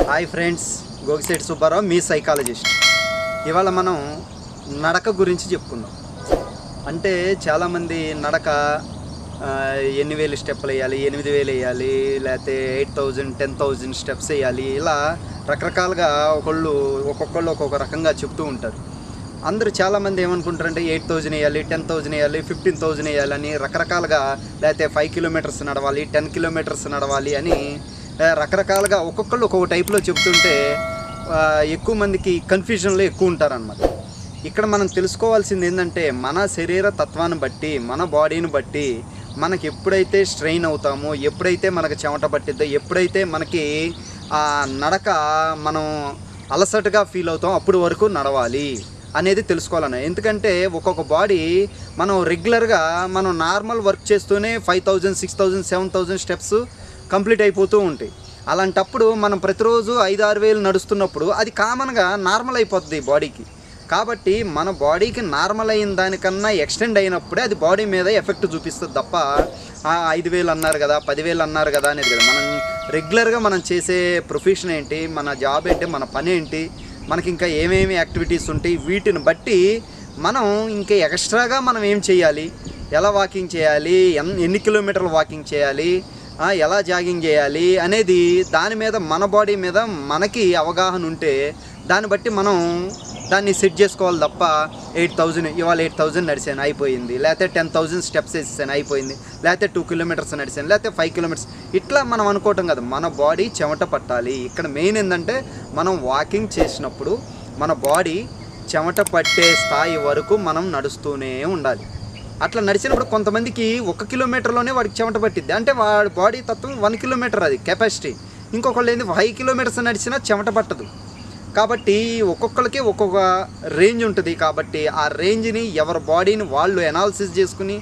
Hi friends, Gogisetti Subbarao మీ psychologist. ఇవాళ మనం నడక గురించి చెప్పుకుందాం. అంటే చాలామంది నడక 8,000 స్టెప్పులు వేయాలి, 8,000 వేయాలి, లేకపోతే 8,000 10,000 స్టెప్స్ వేయాలి, ఇలా రకరకాలుగా ఒక్కొక్కళ్ళు ఒక్కొక్క రకంగా చెప్తూ ఉంటారు. అందరూ చాలామంది ఏమనుకుంటారంటే 8,000 వేయాలి, 10,000 వేయాలి, 15,000 వేయాలని రకరకాలుగా, లేకపోతే 5 కిలోమీటర్స్ నడవాలి, 10 కిలోమీటర్స్ నడవాలి అని రకరకాలుగా ఒక్కొక్కళ్ళు ఒక్కొక్క టైప్లో చెప్తుంటే ఎక్కువ మందికి కన్ఫ్యూజన్లో ఎక్కువ ఉంటారనమాట. ఇక్కడ మనం తెలుసుకోవాల్సింది ఏంటంటే, మన శరీర తత్వాన్ని బట్టి, మన బాడీని బట్టి మనకి ఎప్పుడైతే స్ట్రెయిన్ అవుతామో, ఎప్పుడైతే మనకు చెమట పట్టిద్దో, ఎప్పుడైతే మనకి ఆ నడక మనం అలసటగా ఫీల్ అవుతాం, అప్పుడు వరకు నడవాలి అనేది తెలుసుకోవాలన్న. ఎందుకంటే ఒక్కొక్క బాడీ మనం రెగ్యులర్గా మనం నార్మల్ వర్క్ చేస్తూనే 5,000 6,000 7,000 స్టెప్స్ కంప్లీట్ అయిపోతూ ఉంటాయి. అలాంటప్పుడు మనం ప్రతిరోజు 5-6 వేలు నడుస్తున్నప్పుడు అది కామన్గా నార్మల్ అయిపోతుంది బాడీకి. కాబట్టి మన బాడీకి నార్మల్ అయిన దానికన్నా ఎక్స్టెండ్ అయినప్పుడే అది బాడీ మీద ఎఫెక్ట్ చూపిస్తుంది తప్ప 5,000 అన్నారు కదా, 10,000 అన్నారు కదా అనేది కదా. మనం రెగ్యులర్గా మనం చేసే ప్రొఫెషన్ ఏంటి, మన జాబ్ ఏంటి, మన పని ఏంటి, మనకి ఇంకా ఏమేమి యాక్టివిటీస్ ఉంటాయి, వీటిని బట్టి మనం ఇంకా ఎక్స్ట్రాగా మనం ఏం చేయాలి, ఎలా వాకింగ్ చేయాలి, ఎన్ని కిలోమీటర్లు వాకింగ్ చేయాలి, ఎలా జాగింగ్ చేయాలి అనేది దాని మీద, మన బాడీ మీద మనకి అవగాహన ఉంటే దాన్ని బట్టి మనం దాన్ని సెట్ చేసుకోవాలి తప్ప 8,000 ఇవాళ 8,000 నడిచాను అయిపోయింది, లేకపోతే 10,000 స్టెప్స్ వేసాను అయిపోయింది, లేకపోతే 2 కిలోమీటర్స్ నడిచాను, లేకపోతే 5 కిలోమీటర్స్, ఇట్లా మనం అనుకోవటం కదా. మన బాడీ చెమట పట్టాలి. ఇక్కడ మెయిన్ ఏంటంటే, మనం వాకింగ్ చేసినప్పుడు మన బాడీ చెమట పట్టే స్థాయి వరకు మనం నడుస్తూనే ఉండాలి. అట్లా నడిచినప్పుడు కొంతమందికి 1 కిలోమీటర్లోనే వాడికి చెమట పట్టిద్ది. అంటే వాడి బాడీ తత్వం 1 కిలోమీటర్ అది కెపాసిటీ. ఇంకొకళ్ళు ఏంది 5 కిలోమీటర్స్ నడిచినా చెమట పట్టదు. కాబట్టి ఒక్కొక్కరికి ఒక్కొక్క రేంజ్ ఉంటుంది. కాబట్టి ఆ రేంజ్ని ఎవరి బాడీని వాళ్ళు ఎనాలిసిస్ చేసుకుని,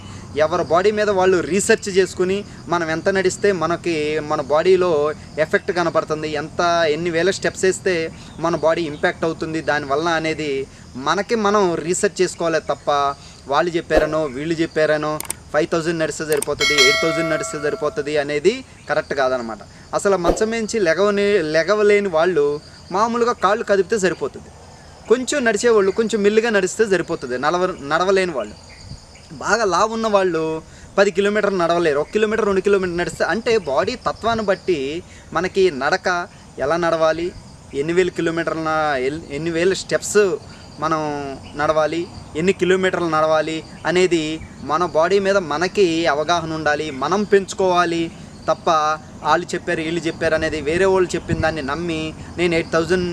ఎవరి బాడీ మీద వాళ్ళు రీసెర్చ్ చేసుకుని, మనం ఎంత నడిస్తే మనకి మన బాడీలో ఎఫెక్ట్ కనపడుతుంది, ఎన్ని వేల స్టెప్స్ వేస్తే మన బాడీ ఇంపాక్ట్ అవుతుంది దానివల్ల అనేది మనకి మనం రీసెర్చ్ చేసుకోవాలి తప్ప వాళ్ళు చెప్పారనో వీళ్ళు చెప్పారనో 5,000 నడిస్తే సరిపోతుంది, 8,000 నడిస్తే సరిపోతుంది అనేది కరెక్ట్ కాదనమాట. అసలు మంచం నుంచి లెగవలేని వాళ్ళు మామూలుగా కాళ్ళు కదిపితే సరిపోతుంది. కొంచెం నడిచేవాళ్ళు కొంచెం మెల్లిగా నడిస్తే సరిపోతుంది. నడవలేని వాళ్ళు, బాగా లావు ఉన్న వాళ్ళు 10 కిలోమీటర్లు నడవలేరు. 1 కిలోమీటర్ 2 కిలోమీటర్ నడిస్తే, అంటే బాడీ తత్వాన్ని బట్టి మనకి నడక ఎలా నడవాలి, ఎన్ని వేల స్టెప్స్ మనం నడవాలి, ఎన్ని కిలోమీటర్లు నడవాలి అనేది మన బాడీ మీద మనకి అవగాహన ఉండాలి. మనం పెంచుకోవాలి తప్ప వాళ్ళు చెప్పారు వీళ్ళు చెప్పారు అనేది, వేరే వాళ్ళు చెప్పిన దాన్ని నమ్మి నేను 8,000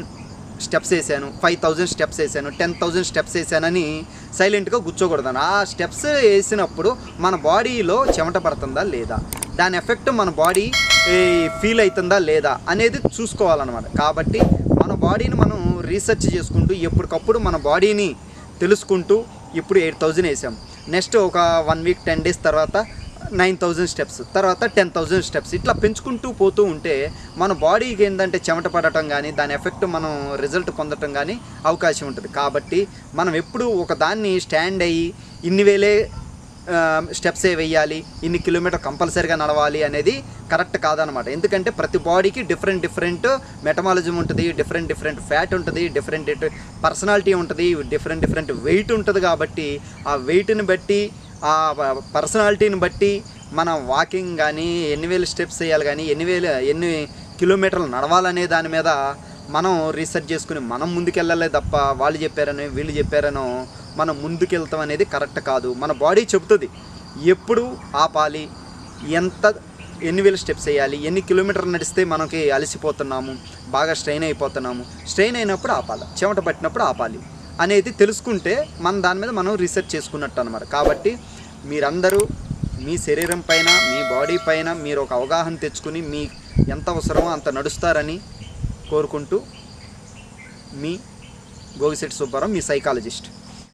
స్టెప్స్ వేసాను, 5,000 స్టెప్స్ వేసాను, 10,000 స్టెప్స్ వేసానని సైలెంట్గా కూర్చోకూడదు. ఆ స్టెప్స్ వేసినప్పుడు మన బాడీలో చెమట పడుతుందా లేదా, దాని ఎఫెక్ట్ మన బాడీ ఫీల్ అవుతుందా లేదా అనేది చూసుకోవాలన్నమాట. కాబట్టి మన బాడీని మనం రీసెర్చ్ చేసుకుంటూ ఎప్పటికప్పుడు మన బాడీని తెలుసుకుంటూ, ఇప్పుడు 8,000 వేసాం, నెక్స్ట్ ఒక 1 వీక్ 10 డేస్ తర్వాత 9,000 స్టెప్స్, తర్వాత 10,000 స్టెప్స్, ఇట్లా పెంచుకుంటూ పోతూ ఉంటే మన బాడీకి ఏంటంటే చెమట పడటం కానీ, దాని ఎఫెక్ట్ మనం రిజల్ట్ పొందటం కానీ అవకాశం ఉంటుంది. కాబట్టి మనం ఎప్పుడు ఒక దాన్ని స్టాండ్ అయ్యి ఇన్ని వేలే స్టెప్సే వేయాలి, ఇన్ని కిలోమీటర్ కంపల్సరీగా నడవాలి అనేది కరెక్ట్ కాదనమాట. ఎందుకంటే ప్రతి బాడీకి డిఫరెంట్ మెటబాలిజం ఉంటుంది, డిఫరెంట్ ఫ్యాట్ ఉంటుంది, డిఫరెంట్ పర్సనాలిటీ ఉంటుంది, డిఫరెంట్ వెయిట్ ఉంటుంది. కాబట్టి ఆ వెయిట్ని బట్టి, ఆ పర్సనాలిటీని బట్టి మన వాకింగ్ కానీ, ఎన్ని వేల స్టెప్స్ వేయాలి కానీ, ఎన్ని కిలోమీటర్లు నడవాలనే దాని మీద మనం రీసెర్చ్ చేసుకుని మనం ముందుకెళ్ళాలి తప్ప వాళ్ళు చెప్పారనో వీళ్ళు చెప్పారనో మనం ముందుకెళ్తాం అనేది కరెక్ట్ కాదు. మన బాడీ చెబుతుంది ఎప్పుడు ఆపాలి, ఎన్ని వేల స్టెప్స్ వేయాలి, ఎన్ని కిలోమీటర్లు నడిస్తే మనకి అలసిపోతున్నాము, బాగా స్ట్రెయిన్ అయిపోతున్నాము, స్ట్రెయిన్ అయినప్పుడు ఆపాలి, చెమట పట్టినప్పుడు ఆపాలి అనేది తెలుసుకుంటే మన దాని మీద మనం రీసెర్చ్ చేసుకున్నట్టు అనమాట. కాబట్టి మీరందరూ మీ శరీరం పైన, మీ బాడీ పైన మీరు ఒక అవగాహన తెచ్చుకుని మీ ఎంత అవసరమో అంత నడుస్తారని కోరుకుంటూ, మీ గోగిశెట్టి సుబ్బారావు, మీ సైకాలజిస్ట్.